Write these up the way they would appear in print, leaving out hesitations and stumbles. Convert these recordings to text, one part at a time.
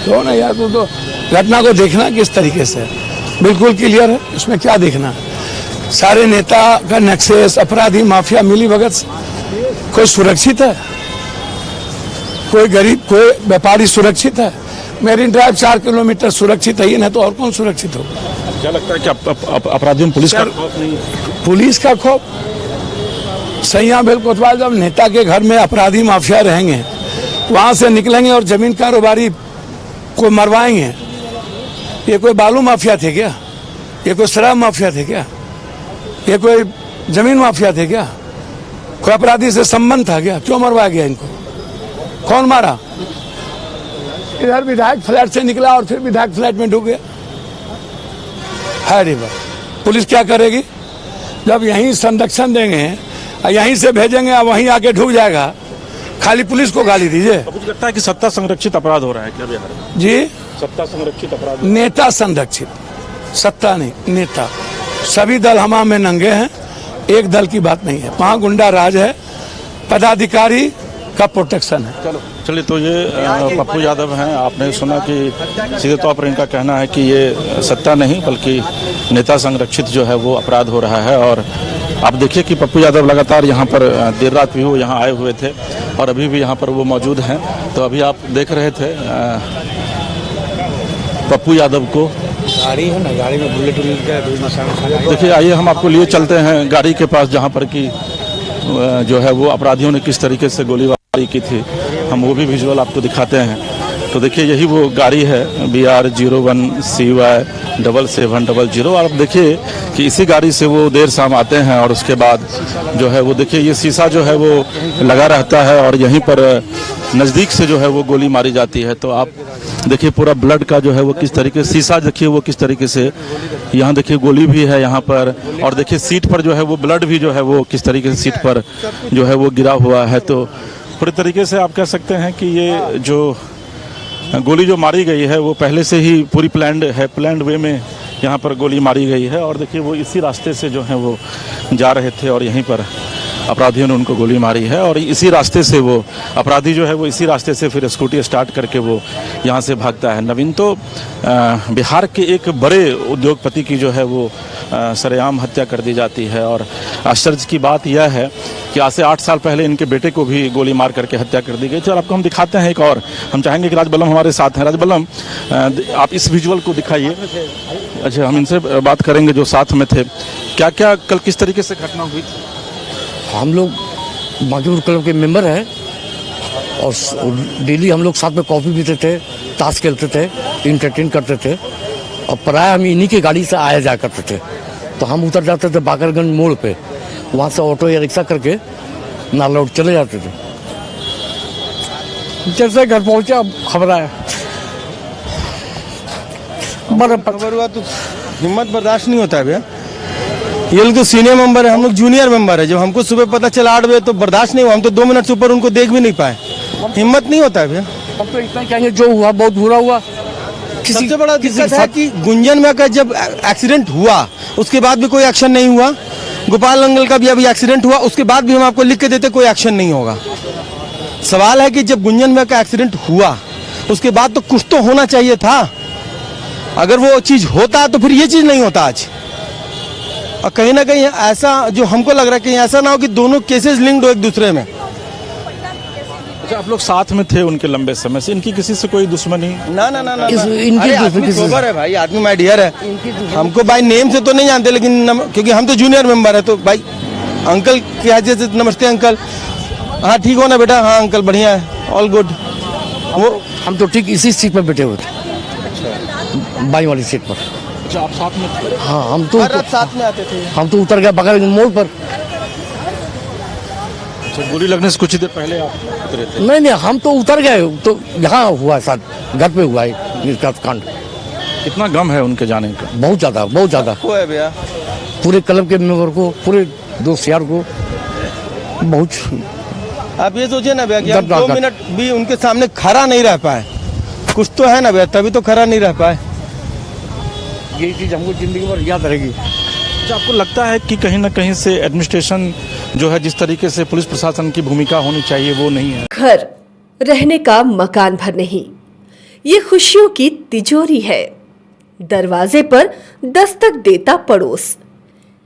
तो ना यार, तो घटना को देखना किस तरीके से बिल्कुल क्लियर है, इसमें क्या देखना। सारे नेता का नक्सेस, अपराधी, माफिया, मिली भगत, कोई सुरक्षित है? कोई गरीब, कोई व्यापारी सुरक्षित है? मेरीन ड्राइव 4 किलोमीटर सुरक्षित है, ये नहीं तो और कौन सुरक्षित होगा? क्या लगता है कि अपराधियों में पुलिस का खौफ नहीं? पुलिस का खौफ? सैया बेल कोतवाल जब नेता के घर में अपराधी माफिया रहेंगे, वहां से निकलेंगे और जमीन कारोबारी को मरवाएंगे। ये कोई बालू माफिया थे क्या? ये कोई शराब माफिया थे क्या? ये कोई जमीन माफिया थे क्या? कोई अपराधी से संबंध था क्या? क्यों मरवाया गया इनको? कौन मारा? इधर विधायक फ्लैट से निकला और फिर विधायक फ्लैट में डूब गया। है रिवर, पुलिस क्या करेगी? जब यहीं संरक्षण देंगे, यहीं से भेजेंगे, वहीं आके ढूक जाएगा, खाली पुलिस को गाली दीजिए। मुझे लगता है कि सत्ता संरक्षित अपराध हो रहा है क्या बिहार में? जी, सत्ता संरक्षित अपराध, नेता संरक्षित, सत्ता नहीं, नेता। सभी दल हमा में नंगे हैं, एक दल की बात नहीं है। वहाँ गुंडा राज है, पदाधिकारी का प्रोटेक्शन है। चलिए, तो ये पप्पू यादव हैं। आपने सुना कि सीधे तौर पर इनका कहना है कि ये सत्ता नहीं बल्कि नेता संरक्षित जो है वो अपराध हो रहा है। और आप देखिए कि पप्पू यादव लगातार यहाँ पर देर रात भी वो यहाँ आए हुए थे और अभी भी यहाँ पर वो मौजूद हैं। तो अभी आप देख रहे थे पप्पू यादव को, गाड़ी है ना, गाड़ी में बुलेट का देखिए। आइए हम आपको लिए चलते हैं गाड़ी के पास, जहाँ पर कि जो है वो अपराधियों ने किस तरीके से गोलीबारी की थी, हम वो भी विजुअल आपको दिखाते हैं। तो देखिए, यही वो गाड़ी है BR 01CY 7700। और अब देखिए कि इसी गाड़ी से वो देर शाम आते हैं और उसके बाद जो है वो देखिए ये शीशा जो है वो लगा रहता है और यहीं पर नज़दीक से जो है वो गोली मारी जाती है। तो आप देखिए पूरा ब्लड का जो है वो किस तरीके से, शीशा देखिए वो किस तरीके से, यहाँ देखिए गोली भी है यहाँ पर, और देखिए सीट पर जो है वो ब्लड भी जो है वो किस तरीके से सीट पर जो है वो गिरा हुआ है। तो पूरी तरीके से आप कह सकते हैं कि ये जो गोली जो मारी गई है वो पहले से ही पूरी प्लान्ड है, प्लान्ड वे में यहाँ पर गोली मारी गई है। और देखिए वो इसी रास्ते से जो है वो जा रहे थे और यहीं पर अपराधियों ने उनको गोली मारी है। और इसी रास्ते से वो अपराधी जो है वो इसी रास्ते से फिर स्कूटी स्टार्ट करके वो यहाँ से भागता है। नवीन, तो बिहार के एक बड़े उद्योगपति की जो है वो सरेआम हत्या कर दी जाती है। और आश्चर्य की बात यह है कि आज से 8 साल पहले इनके बेटे को भी गोली मार करके हत्या कर दी गई थी। और आपको हम दिखाते हैं एक और, हम चाहेंगे कि राजबल्लम हमारे साथ हैं। राजबल्लम, आप इस विजुअल को दिखाइए। अच्छा, हम इनसे बात करेंगे जो साथ में थे। क्या क्या कल किस तरीके से घटना हुई थी? हम लोग मजदूर क्लब के मेंबर हैं और डेली हम लोग साथ में कॉफ़ी पीते थे, ताश खेलते थे, इंटरटेन करते थे। और प्राय हम इन्हीं की गाड़ी से आया जाया करते थे। तो हम उतर जाते थे बाकरगंज मोड़ पे, वहाँ से ऑटो या रिक्शा करके नालौट चले जाते थे। जैसे घर पहुँचे अब खबर आया, खबर हुआ तो हिम्मत बर्दाश्त नहीं होता है भैया। ये लोग तो सीनियर मेंबर है, हम लोग जूनियर मेंबर है। जब हमको सुबह पता चला 8 बजे तो बर्दाश्त नहीं हुआ, हम तो 2 मिनट से ऊपर उनको देख भी नहीं पाए। हिम्मत नहीं होता है भैया। हम तो इतना कहेंगे जो हुआ बहुत बुरा हुआ। सबसे बड़ा दिक्कत है कि गुंजन में का जब एक्सीडेंट हुआ उसके बाद भी कोई एक्शन नहीं हुआ। गोपाल नंगल का भी अभी एक्सीडेंट हुआ, उसके बाद भी हम आपको लिख के देते कोई एक्शन नहीं होगा। सवाल है कि जब गुंजन में का एक्सीडेंट हुआ उसके बाद तो कुछ तो होना चाहिए था। अगर वो चीज होता तो फिर ये चीज नहीं होता आज। और कहीं ना कहीं ऐसा जो हमको लग रहा है कि ऐसा ना हो कि दोनों केसेस लिंक्ड हो एक दूसरे में। अच्छा, आप लोग साथ में थे उनके लंबे समय से, इनकी किसी से कोई दुश्मनी? ना ना ना ना, इनकी आदमी सोबर है भाई, आदमी माय डियर है। हमको भाई नेम से तो नहीं जानते, लेकिन क्योंकि हम तो जूनियर मेंबर है तो भाई अंकल की हैसियत से नमस्ते अंकल। हाँ ठीक हो ना बेटा? हाँ अंकल बढ़िया है, ऑल गुड। वो हम तो ठीक इसी सीट पर बैठे हुए थे, बाई वाली सीट पर। अच्छा, आप साथ में थे? हाँ, हम तो साथ में आते थे। हम तो उतर गए बाकरगंज मोड़ पर। अच्छा, गोली लगने से कुछ ही देर पहले आप उतरे थे? नहीं नहीं, हम तो उतर गए। तो यहाँ हुआ, साथ घर पे हुआ है इसका कांड। कितना गम है उनके जाने का? बहुत ज्यादा, बहुत ज्यादा। है भैया, पूरे क्लब के मेंबर को, पूरे दोस्त यार को बहुत। आप ये सोचिए ना भैया कि हम 2 मिनट भी उनके सामने खड़ा नहीं रह पाए। कुछ तो है ना भैया, तभी तो खड़ा नहीं रह पाए। ये चीज हमको जिंदगी भर याद रहेगी। अच्छा, आपको लगता है कि कहीं ना कहीं से एडमिनिस्ट्रेशन जो है, जिस तरीके से पुलिस प्रशासन की भूमिका होनी चाहिए वो नहीं है? घर रहने का मकान भर नहीं, ये खुशियों की तिजोरी है। दरवाजे पर दस्तक देता पड़ोस,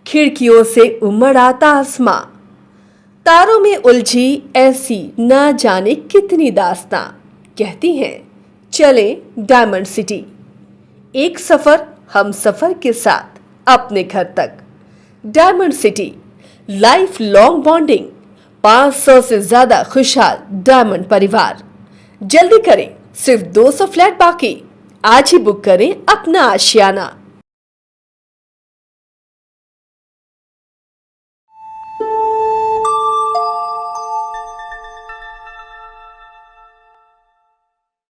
खिड़कियों से उमड़ आता आसमां, तारों में उलझी ऐसी न जाने कितनी दास्तां। कहती हैं चले डायमंड सिटी, एक सफर हम सफर के साथ अपने घर तक। Diamond city, life long bonding, 500 से ज्यादा खुशहाल डायमंड परिवार। जल्दी करें, सिर्फ 200 फ्लैट बाकी। आज ही बुक करें अपना आशियाना।